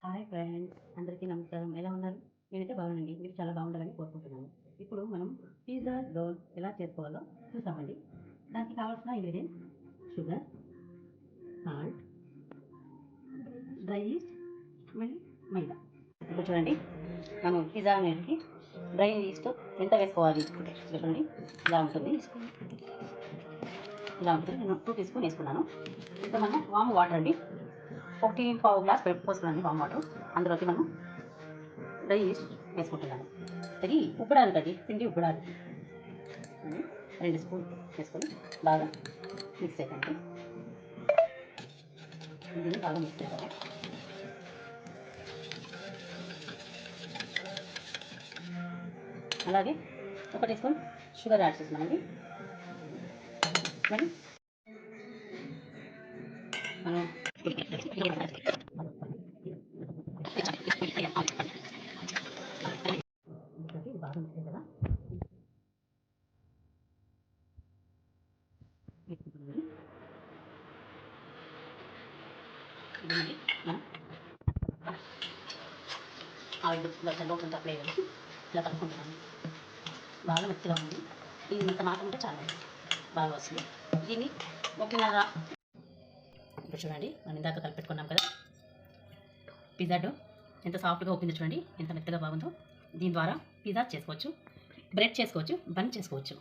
Hi friends, అందరికీ నమస్కారం. ఎలా ఉన్నారు? నేనైతే బాగున్నానండి. మీరు చాలా బాగుండాలని కోరుకుంటున్నాను. ఇప్పుడు మనం పిజ్జా డో ఎలా చేసుకోవాలో చూసామండి. దానికి కావాల్సిన ingredients sugar, salt, dry east, మళ్ళీ మైదా. ఇప్పుడు చూడండి, మనం పిజ్జా అనేది డ్రై ఈస్ట్ ఎంత వేసుకోవాలి చూడండి. ఇలా ఉంటుంది. నేను 2 టీ స్పూన్ వేసుకున్నాను. ఇంకా మనం వామ్ వాటర్ అండి, 1.5 గ్లాస్ పోసుకున్నాను వామ్ వాటర్. అందులోకి మనం డ్రై ఈస్ట్ వేసుకుంటున్నాను. అది ఉబ్బడాలి, అది పిండి ఉబ్బడాలి. 2 స్పూన్ వేసుకొని బాగా మిక్స్ చేయండి. దీన్ని బాగా మిక్స్ చేయాలి. అలాగే 1 టీ స్పూన్ షుగర్ యాడ్ చేస్తున్నామండి. మరి మనం బాగా మిక్స్ కదా ఇది మనం ఆయిల్ చల్లకుండా అప్లై చేసి ఇలా కలుపుకుంటున్నాము. బాగా మెత్తగా ఉంది. ఇది ఇంత మాత్రం ఉంటే చాలా బాగా వస్తుంది. దీన్ని ముఖ్యంగా ఇప్పుడు చూడండి, మనం ఇందాక కలిపెట్టుకున్నాం కదా పిజ్జా డో, ఎంత సాఫ్ట్గా అవుతుందో చూడండి, ఎంత మెత్తగా బాగుందో. దీని ద్వారా పిజ్జా చేసుకోవచ్చు, బ్రెడ్ చేసుకోవచ్చు, బన్ చేసుకోవచ్చు.